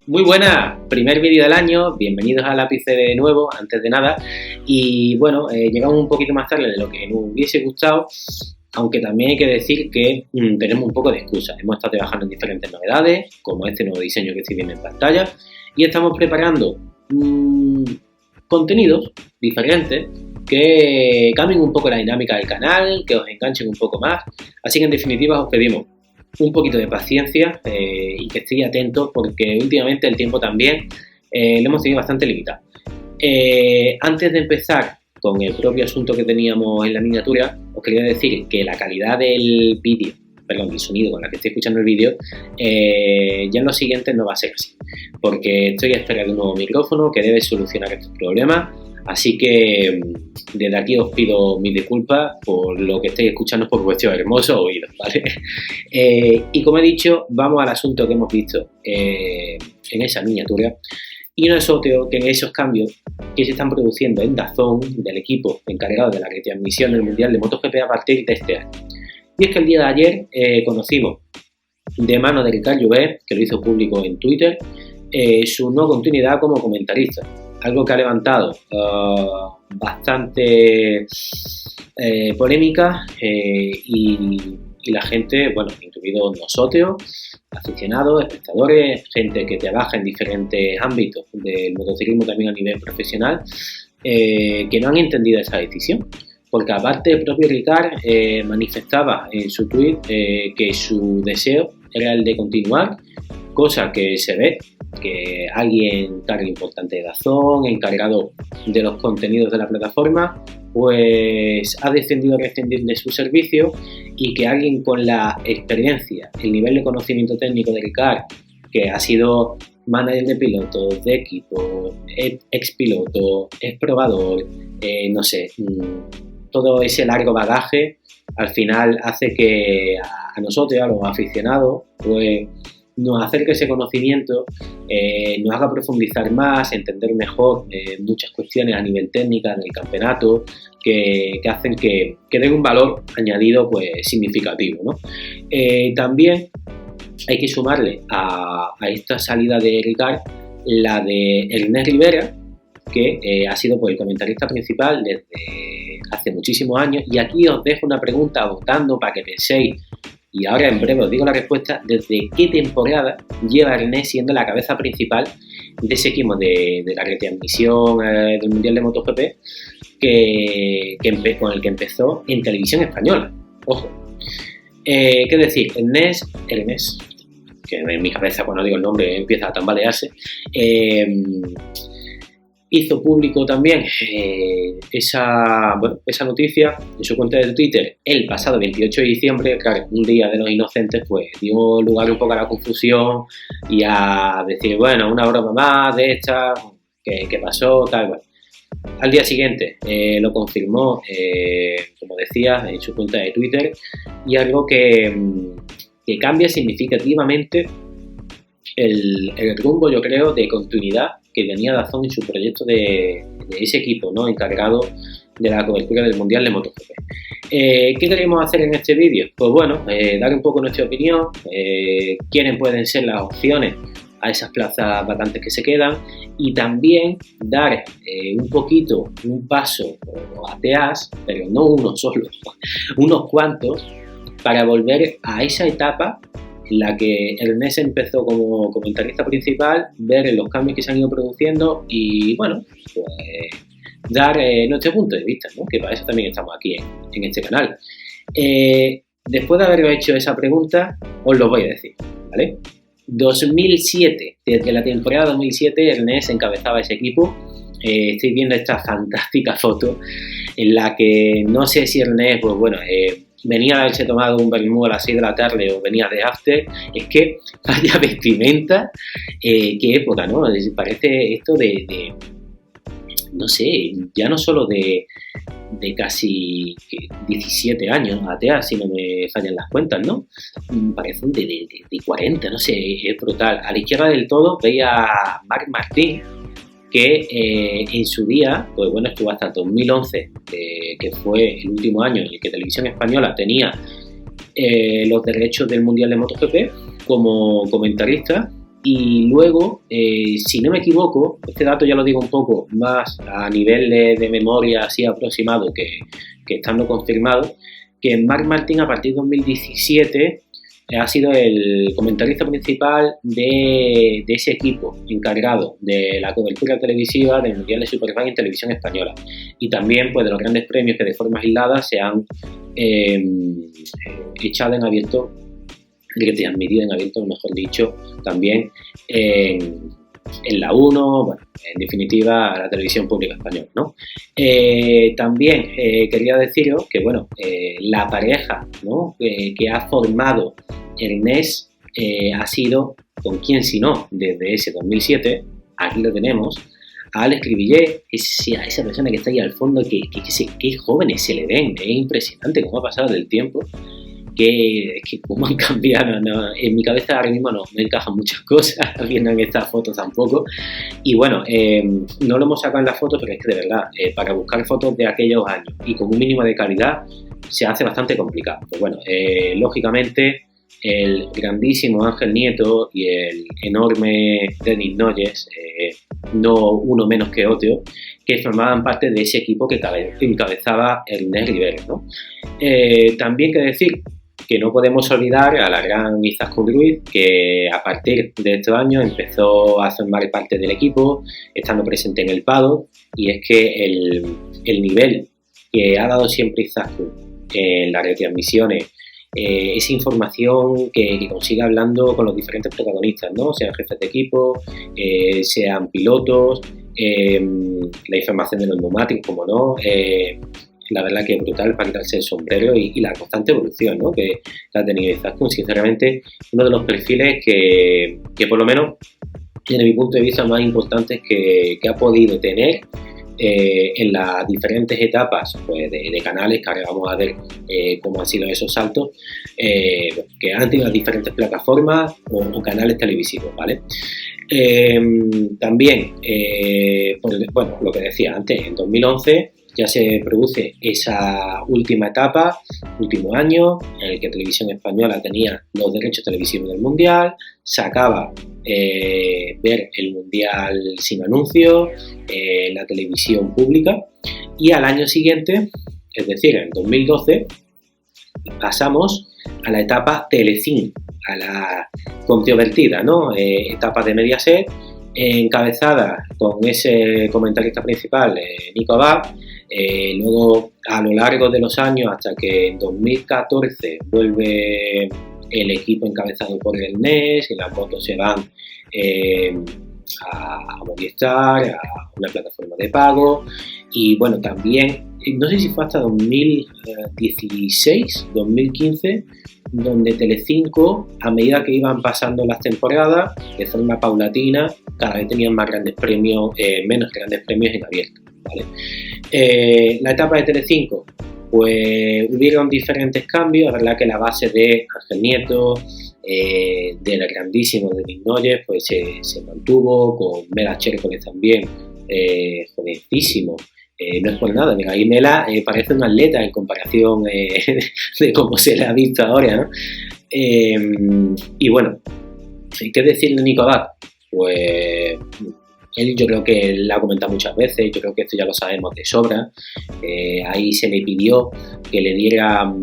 Muy buenas, primer vídeo del año, bienvenidos al ápice de nuevo, antes de nada. Y bueno, llegamos un poquito más tarde de lo que nos hubiese gustado, aunque también hay que decir que tenemos un poco de excusa. Hemos estado trabajando en diferentes novedades, como este nuevo diseño que estoy viendo en pantalla, y estamos preparando contenidos diferentes que cambien un poco la dinámica del canal, que os enganchen un poco más. Así que en definitiva os pedimos un poquito de paciencia y que estéis atentos, porque últimamente el tiempo también lo hemos tenido bastante limitado. Antes de empezar con el propio asunto que teníamos en la miniatura, os quería decir que la calidad del vídeo, perdón, del sonido con la que estoy escuchando el vídeo, ya en los siguientes no va a ser así, porque estoy a espera de un nuevo micrófono que debe solucionar estos problemas. Así que desde aquí os pido mis disculpas por lo que estáis escuchando por vuestros hermosos oídos, ¿vale? Y como he dicho, vamos al asunto que hemos visto en esa miniatura, y no es otro que en esos cambios que se están produciendo en DAZN del equipo encargado de la retransmisión del Mundial de MotoGP a partir de este año. Y es que el día de ayer conocimos de mano de Ricard Llobet, que lo hizo público en Twitter, su no continuidad como comentarista. Algo que ha levantado bastante polémica y la gente, bueno, incluidos nosotros, aficionados, espectadores, gente que trabaja en diferentes ámbitos del motociclismo también a nivel profesional, que no han entendido esa decisión. Porque aparte el propio Ricard manifestaba en su tweet que su deseo era el de continuar, cosa que se ve que alguien cargo importante de DAZN, encargado de los contenidos de la plataforma, pues ha decidido rescindir de su servicio, y que alguien con la experiencia, el nivel de conocimiento técnico de Ricard, que ha sido manager de pilotos, de equipo, ex piloto, ex probador, no sé, todo ese largo bagaje, al final hace que a nosotros, a los aficionados, pues nos acerque ese conocimiento, nos haga profundizar más, entender mejor muchas cuestiones a nivel técnico del campeonato, que hacen que den un valor añadido pues significativo, ¿no? También hay que sumarle a esta salida de Ricard la de Ernest Rivera, que ha sido pues el comentarista principal desde hace muchísimos años. Y aquí os dejo una pregunta votando para que penséis, y ahora en breve os digo la respuesta: ¿desde qué temporada lleva Ernest siendo la cabeza principal de ese equipo de la retransmisión del Mundial de MotoGP con el que empezó en televisión española? Ojo. ¿Qué decir? Ernest, que en mi cabeza cuando digo el nombre empieza a tambalearse, hizo público también esa noticia en su cuenta de Twitter el pasado 28 de diciembre, claro, un día de los inocentes, pues dio lugar un poco a la confusión y a decir, bueno, una broma más de esta, que pasó, tal, bueno. Al día siguiente lo confirmó, como decía, en su cuenta de Twitter, y algo que cambia significativamente el rumbo, yo creo, de continuidad que tenía DAZN en su proyecto de ese equipo, ¿no?, encargado de la cobertura del Mundial de MotoGP. ¿Qué queremos hacer en este vídeo? Pues bueno, dar un poco nuestra opinión, quiénes pueden ser las opciones a esas plazas vacantes que se quedan, y también dar un paso atrás, pero no uno solo, unos cuantos, para volver a esa etapa en la que Ernest empezó como comentarista principal, ver los cambios que se han ido produciendo y, bueno, pues dar nuestro punto de vista, ¿no?, que para eso también estamos aquí en este canal. Después de haber hecho esa pregunta, os lo voy a decir, ¿vale? 2007, desde la temporada 2007, Ernest encabezaba ese equipo. Estoy viendo esta fantástica foto en la que no sé si Ernest, pues bueno, venía a haberse tomado un vermú a las 6 de la tarde o venía de after. Es que vaya vestimenta, qué época, ¿no? Parece esto de no sé, ya no solo de casi 17 años atrás, si no me fallan las cuentas, ¿no? Parece de 40, no sé, es brutal. A la izquierda del todo veía a Marc Martín, que en su día, pues bueno, estuvo hasta 2011, que fue el último año en el que Televisión Española tenía los derechos del Mundial de MotoGP como comentarista. Y luego, si no me equivoco, este dato ya lo digo un poco más a nivel de memoria así aproximado que estando confirmado, que Marc Martín a partir de 2017 ha sido el comentarista principal de ese equipo encargado de la cobertura televisiva del Mundial de Superbike en televisión española, y también pues de los grandes premios que de forma aislada se han echado en abierto, transmitido en abierto, mejor dicho, también en la 1, bueno, en definitiva la televisión pública española, ¿no? También quería deciros que, bueno, la pareja, ¿no?, que ha formado Ernest ha sido, ¿con quién si no?, desde ese 2007, aquí lo tenemos, a Alex Cribillé, esa persona que está ahí al fondo, que jóvenes se le ven, es impresionante cómo ha pasado del tiempo, que cómo han cambiado, ¿no? En mi cabeza ahora mismo no encajan muchas cosas viendo en estas fotos tampoco. Y bueno, no lo hemos sacado en las fotos, pero es que de verdad, para buscar fotos de aquellos años y con un mínimo de calidad se hace bastante complicado. Pues bueno, lógicamente el grandísimo Ángel Nieto y el enorme Denis Noyes, no uno menos que otro, que formaban parte de ese equipo que encabezaba Ernest Rivero, ¿no? También que decir que no podemos olvidar a la gran Izaskun Ruiz, que a partir de estos años empezó a formar parte del equipo, estando presente en el paddock, y es que el nivel que ha dado siempre Izaskun en las retransmisiones, esa información que consigue hablando con los diferentes protagonistas, ¿no?, sean jefes de equipo, sean pilotos, la información de los neumáticos, como no, la verdad que es brutal para quitarse el sombrero, y la constante evolución, ¿no?, que ha tenido Izaskun. Sinceramente, uno de los perfiles que por lo menos desde mi punto de vista más importantes que ha podido tener en las diferentes etapas, pues, de canales, que ahora vamos a ver cómo han sido esos saltos, que han tenido las diferentes plataformas o canales televisivos, ¿vale? También, bueno, lo que decía antes, en 2011 ya se produce esa última etapa, último año, en el que Televisión Española tenía los derechos televisivos del Mundial, se acaba ver el Mundial sin anuncios en la televisión pública, y al año siguiente, es decir, en 2012, pasamos a la etapa Telecinco, a la controvertida, ¿no?, etapa de Mediaset, encabezada con ese comentarista principal, Nico Abad. Luego, a lo largo de los años, hasta que en 2014 vuelve el equipo encabezado por Ernest, y las motos se van a Movistar, a una plataforma de pago. Y bueno, también, no sé si fue hasta 2016, 2015, donde Telecinco, a medida que iban pasando las temporadas, de forma paulatina, cada vez tenían más grandes premios, menos grandes premios en abierto, ¿vale? La etapa de Telecinco, pues hubieron diferentes cambios. Es verdad que la base de Ángel Nieto, del grandísimo Denis Noyes, pues se mantuvo, con Mela Chércoles también, jovencísimo. No es por nada, mira, ahí Mela parece un atleta en comparación de cómo se le ha visto ahora, ¿no? Y bueno, ¿qué decir de Nico Abad? Pues él, yo creo que la ha comentado muchas veces, yo creo que esto ya lo sabemos de sobra. Ahí se le pidió que le diera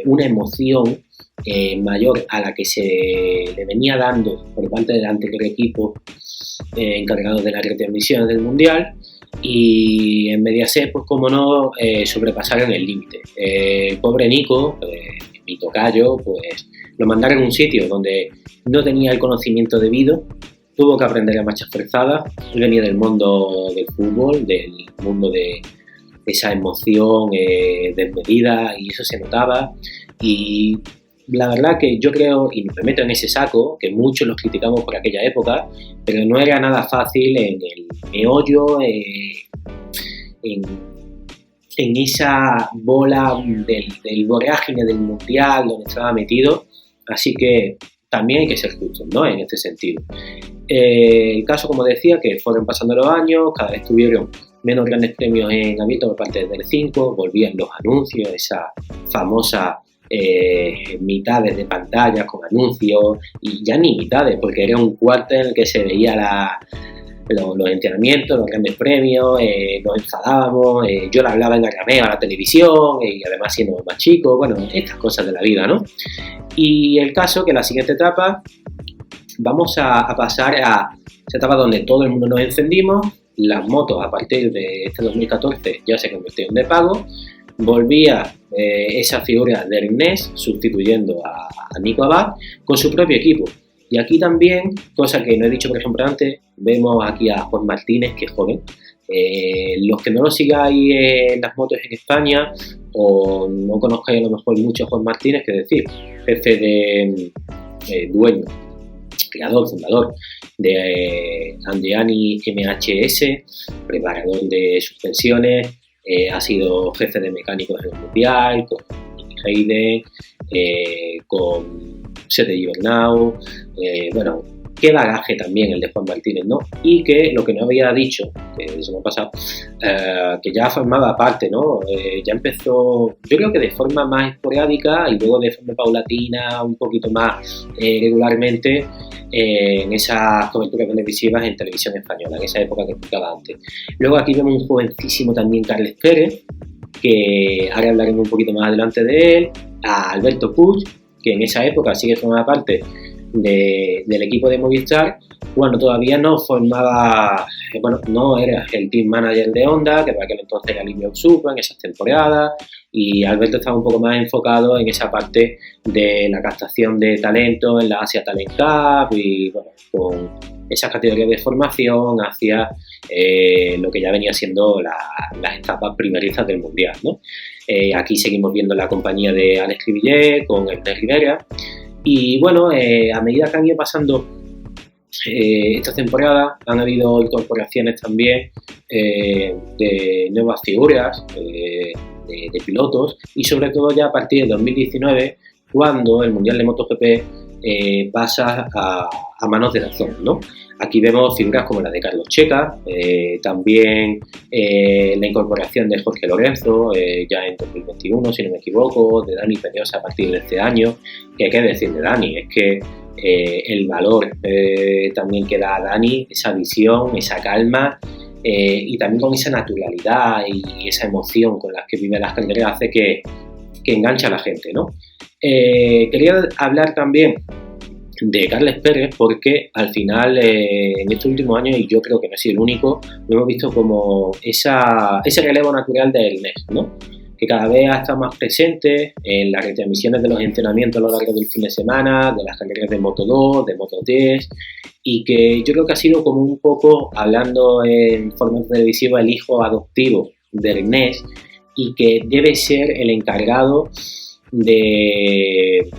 una emoción mayor a la que se le venía dando por parte del anterior equipo encargado de las retransmisiones del Mundial, y en Mediaset, pues como no, sobrepasaron el límite. El pobre Nico, mi tocayo, pues lo mandaron a un sitio donde no tenía el conocimiento debido, tuvo que aprender a marchas forzadas. Él venía del mundo del fútbol, del mundo de esa emoción desmedida, y eso se notaba. Y la verdad que yo creo, y me meto en ese saco, que muchos los criticamos por aquella época, pero no era nada fácil en el meollo, en esa bola del vorágine del Mundial donde estaba metido. Así que también hay que ser justos, ¿no?, en este sentido. El caso, como decía, que fueron pasando los años, cada vez tuvieron menos grandes premios en abierto por parte de Telecinco, volvían los anuncios, esa famosa mitades de pantallas con anuncios, y ya ni mitades, porque era un cuarto en el que se veía los entrenamientos, los grandes premios, nos enfadábamos, yo le hablaba en arameo a la televisión, y además siendo más chico, bueno, estas cosas de la vida, ¿no? Y el caso que en la siguiente etapa vamos a pasar a esa etapa donde todo el mundo nos encendimos, las motos a partir de este 2014 ya se convirtieron de pago, volvía esa figura de Ernest sustituyendo a Nico Abad con su propio equipo. Y aquí también, cosa que no he dicho por ejemplo antes, vemos aquí a Juan Martínez, que es joven. Los que no lo sigáis en las motos en España o no conozcáis a lo mejor mucho a Juan Martínez, que decir, jefe de dueño, creador, fundador de Andiani MHS, preparador de suspensiones, ha sido jefe de mecánicos en el Mundial, con Nicky Hayden, con Sete Gibernau, bueno, qué bagaje también el de Juan Martínez, ¿no? Y que lo que no había dicho, que se me ha pasado, que ya formaba parte, ¿no? Ya empezó, yo creo que de forma más esporádica y luego de forma paulatina, un poquito más regularmente, en esas coberturas televisivas en televisión española, en esa época que explicaba antes. Luego aquí vemos un jovencísimo también, Carles Pérez, que ahora hablaremos un poquito más adelante de él, a Alberto Puig, que en esa época sí que formaba parte del equipo de Movistar, cuando todavía no formaba, bueno, no era el team manager de Honda, que para aquel entonces era Livio Super en esas temporadas, y Alberto estaba un poco más enfocado en esa parte de la captación de talento en la Asia Talent Cup y bueno, con esas categorías de formación hacia lo que ya venía siendo las etapas primerizas del Mundial, ¿no? Aquí seguimos viendo la compañía de Alex Cribillet con Ernest Rivera y bueno, a medida que han ido pasando esta temporada han habido incorporaciones también de nuevas figuras de pilotos y sobre todo ya a partir de 2019 cuando el Mundial de MotoGP pasa a manos de DAZN, ¿no? Aquí vemos figuras como la de Carlos Checa, también la incorporación de Jorge Lorenzo ya en 2021, si no me equivoco, de Dani Peñosa a partir de este año. ¿Qué hay que decir de Dani? Es que el valor también que da a Dani, esa visión, esa calma y también con esa naturalidad y esa emoción con la que vive las carreras hace que engancha a la gente, ¿no? Quería hablar también de Carles Pérez porque al final en estos últimos años, y yo creo que no he sido el único, lo hemos visto como ese relevo natural de Ernest, ¿no? Que cada vez ha estado más presente en las retransmisiones de los entrenamientos a lo largo del fin de semana, de las carreras de Moto2, de Moto3, y que yo creo que ha sido como un poco, hablando en formato televisivo, el hijo adoptivo de Ernest, y que debe ser el encargado de,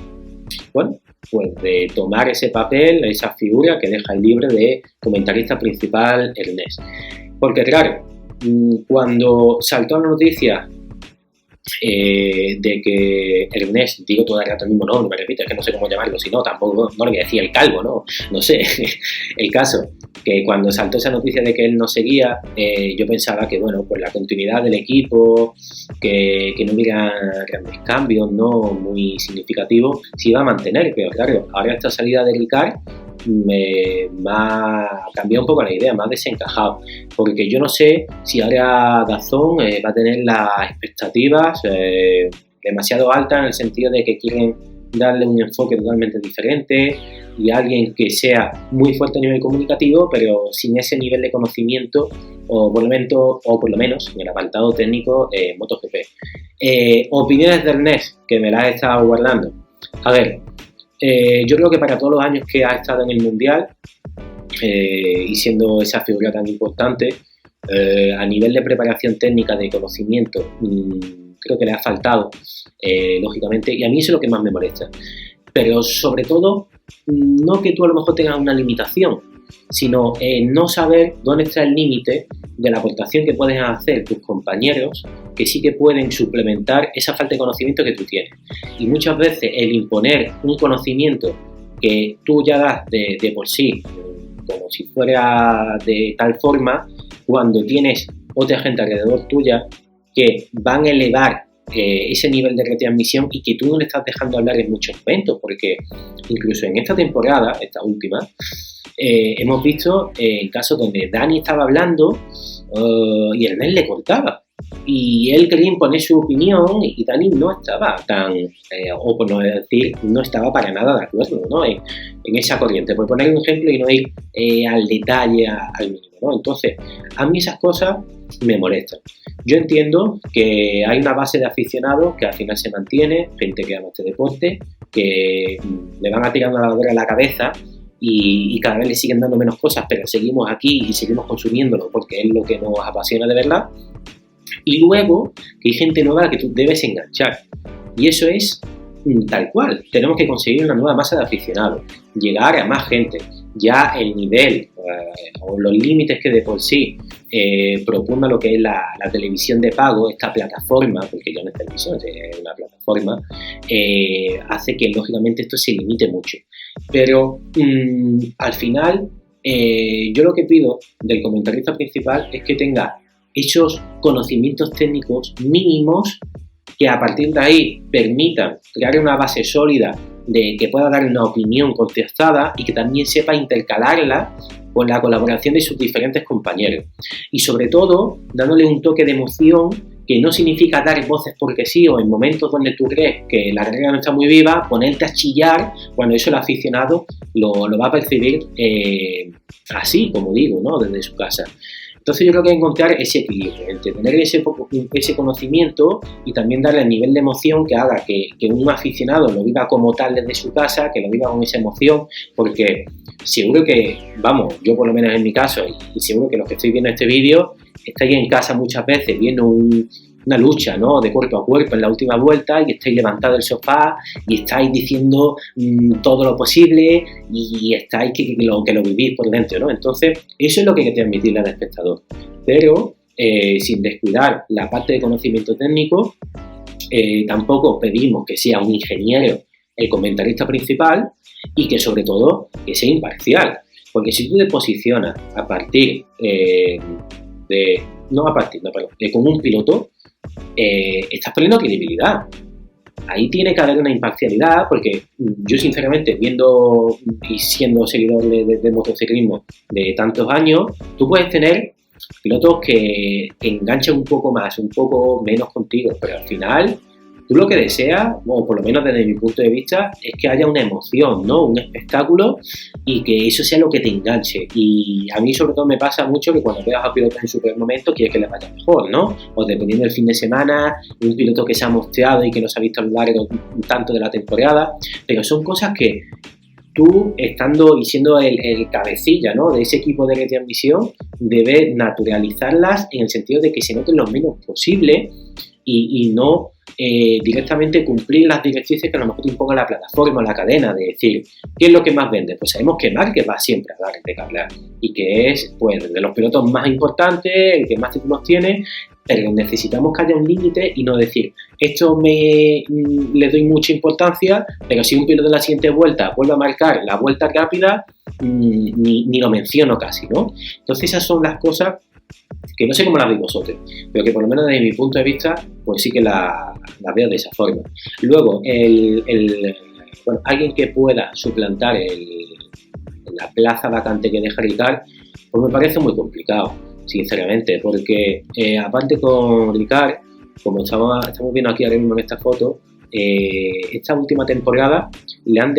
bueno, pues de tomar ese papel, esa figura que deja el libre de comentarista principal Ernest. Porque claro, cuando saltó la noticia de que Ernest, digo todo el rato el mismo nombre, me repito, es que no sé cómo llamarlo, si no, tampoco, no le voy a decir el calvo, no sé, el caso, que cuando saltó esa noticia de que él no seguía, yo pensaba que, bueno, pues la continuidad del equipo, que no hubiera grandes cambios, no muy significativos, se iba a mantener, pero claro, ahora esta salida de Ricard me ha cambiado un poco la idea, me ha desencajado, porque yo no sé si ahora DAZN va a tener las expectativas demasiado altas en el sentido de que quieren darle un enfoque totalmente diferente y alguien que sea muy fuerte a nivel comunicativo pero sin ese nivel de conocimiento o por lo menos en el apartado técnico MotoGP. Opiniones de Ernest, que me las he estado guardando. A ver, yo creo que para todos los años que ha estado en el Mundial y siendo esa figura tan importante, a nivel de preparación técnica, de conocimiento, creo que le ha faltado, lógicamente, y a mí eso es lo que más me molesta. Pero sobre todo, no que tú a lo mejor tengas una limitación, sino no saber dónde está el límite de la aportación que pueden hacer tus compañeros que sí que pueden suplementar esa falta de conocimiento que tú tienes. Y muchas veces el imponer un conocimiento que tú ya das de por sí, como si fuera de tal forma, cuando tienes otra gente alrededor tuya que van a elevar ese nivel de retransmisión y que tú no le estás dejando hablar en muchos momentos, porque incluso en esta temporada, esta última, hemos visto casos donde Dani estaba hablando y Ernest le cortaba. Y él quería imponer su opinión y Dani no estaba tan, o por no decir, no estaba para nada de acuerdo, ¿no? en esa corriente, por poner un ejemplo y no ir al detalle, al mínimo, ¿no? Entonces, a mí esas cosas me molestan. Yo entiendo que hay una base de aficionados que al final se mantiene, gente que ama este deporte, que le van a tirar una lavadora a la cabeza y cada vez le siguen dando menos cosas, pero seguimos aquí y seguimos consumiéndolo porque es lo que nos apasiona de verdad. Y luego que hay gente nueva a la que tú debes enganchar. Y eso es tal cual. Tenemos que conseguir una nueva masa de aficionados, llegar a más gente. Ya el nivel o los límites que de por sí propugna lo que es la televisión de pago, esta plataforma, porque ya no es televisión, es una plataforma, hace que lógicamente esto se limite mucho. Pero al final yo lo que pido del comentarista principal es que tenga esos conocimientos técnicos mínimos que a partir de ahí permitan crear una base sólida de que pueda dar una opinión contrastada y que también sepa intercalarla con la colaboración de sus diferentes compañeros. Y sobre todo, dándole un toque de emoción que no significa dar voces porque sí o en momentos donde tú crees que la carrera no está muy viva, ponerte a chillar cuando eso el aficionado lo va a percibir así, como digo, ¿no? Desde su casa. Entonces yo creo que hay que encontrar ese equilibrio entre tener ese conocimiento y también darle el nivel de emoción que haga que un aficionado lo viva como tal desde su casa, que lo viva con esa emoción, porque seguro que, vamos, yo por lo menos en mi caso, y seguro que los que estoy viendo este vídeo, estáis en casa muchas veces viendo una lucha, ¿no? De cuerpo a cuerpo en la última vuelta y estáis levantados del sofá y estáis diciendo todo lo posible y estáis que lo vivís por dentro, ¿no? Entonces, eso es lo que hay que transmitirle al espectador. Pero sin descuidar la parte de conocimiento técnico, tampoco pedimos que sea un ingeniero el comentarista principal y que sobre todo que sea imparcial. Porque si tú te posicionas a partir con un piloto, estás perdiendo credibilidad. Ahí tiene que haber una imparcialidad, porque yo sinceramente, viendo y siendo seguidor de motociclismo de tantos años, tú puedes tener pilotos que enganchan un poco más, un poco menos contigo, pero al final tú lo que deseas, o por lo menos desde mi punto de vista, es que haya una emoción, ¿no? Un espectáculo y que eso sea lo que te enganche. Y a mí sobre todo me pasa mucho que cuando veas a pilotos en super momento quieres que les vaya mejor, ¿no? O dependiendo del fin de semana, un piloto que se ha mostrado y que no se ha visto a lo largo tanto de la temporada, pero son cosas que tú, estando y siendo el cabecilla, ¿no? De ese equipo de retransmisión, debes naturalizarlas en el sentido de que se noten lo menos posible y no directamente cumplir las directrices que a lo mejor te imponga la plataforma o la cadena, de decir, ¿qué es lo que más vende? Pues sabemos que Márquez va siempre a dar de que hablar y que es, pues, de los pilotos más importantes, el que más títulos tiene, pero necesitamos que haya un límite y no decir, esto le doy mucha importancia, pero si un piloto en la siguiente vuelta vuelve a marcar la vuelta rápida, ni lo menciono casi, ¿no? Entonces esas son las cosas que no sé cómo las veis vosotros, pero que por lo menos desde mi punto de vista, pues sí que las veo de esa forma. Luego, alguien que pueda suplantar la plaza vacante que deja Ricard, pues me parece muy complicado, sinceramente, porque aparte con Ricard, como estamos viendo aquí ahora mismo en esta foto, esta última temporada le han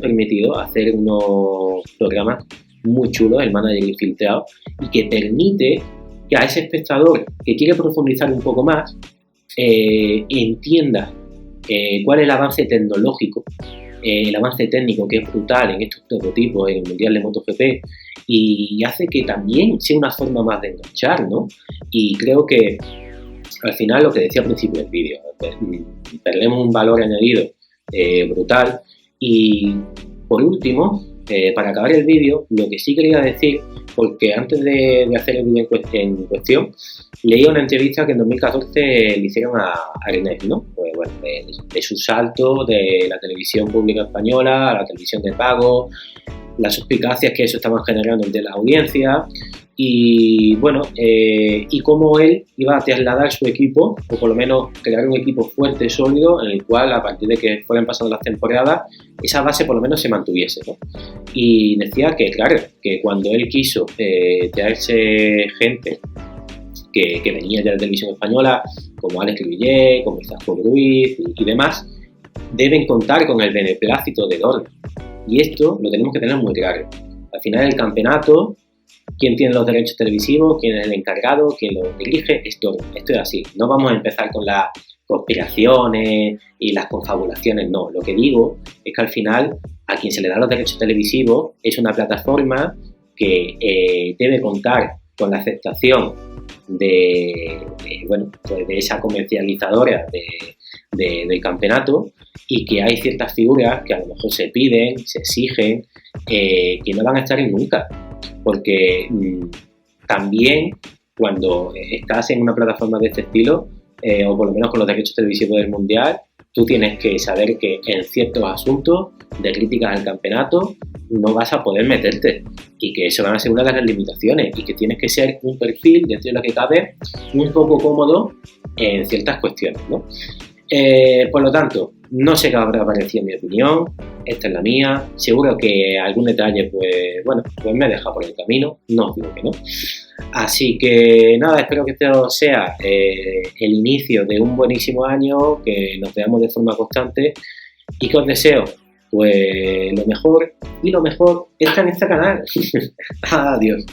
permitido hacer unos programas muy chulos, el manager infiltrado, y que permite que a ese espectador que quiere profundizar un poco más entienda cuál es el avance tecnológico, el avance técnico que es brutal en estos prototipos en el Mundial de MotoGP, y hace que también sea una forma más de enganchar, ¿no? Y creo que al final, lo que decía al principio del vídeo, perdemos un valor añadido brutal. Y por último, para acabar el vídeo, lo que sí quería decir, porque antes de hacer el vídeo en cuestión, leí una entrevista que en 2014 le hicieron a Ernest, ¿no? Pues bueno, de su salto de la televisión pública española a la televisión de pago, las suspicacias que eso estaban generando entre la audiencia, y bueno, y cómo él iba a trasladar su equipo, o por lo menos crear un equipo fuerte, sólido, en el cual a partir de que fueran pasando las temporadas, esa base por lo menos se mantuviese, ¿no? Y decía que, claro, que cuando él quiso traerse gente que venía de la televisión española, como Alex Cribillé, como Izasco Ruiz y demás, deben contar con el beneplácito de Dorna. Y esto lo tenemos que tener muy claro. Al final del campeonato, quién tiene los derechos televisivos, quién es el encargado, quién lo dirige, esto es así. No vamos a empezar con las conspiraciones y las confabulaciones, no. Lo que digo es que al final a quien se le dan los derechos televisivos es una plataforma que debe contar con la aceptación de esa comercializadora del campeonato, y que hay ciertas figuras que a lo mejor se piden, se exigen, que no van a estar en nunca. Porque también cuando estás en una plataforma de este estilo, o por lo menos con los derechos televisivos del Mundial, tú tienes que saber que en ciertos asuntos de críticas al campeonato no vas a poder meterte, y que eso van a ser una de las limitaciones, y que tienes que ser un perfil, dentro de lo que cabe, un poco cómodo en ciertas cuestiones, ¿no? Por lo tanto, no sé qué habrá parecido mi opinión, esta es la mía. Seguro que algún detalle pues me deja por el camino, no os digo que no. Así que nada, espero que esto sea el inicio de un buenísimo año, que nos veamos de forma constante, y que os deseo pues lo mejor, y lo mejor está en este canal. Adiós.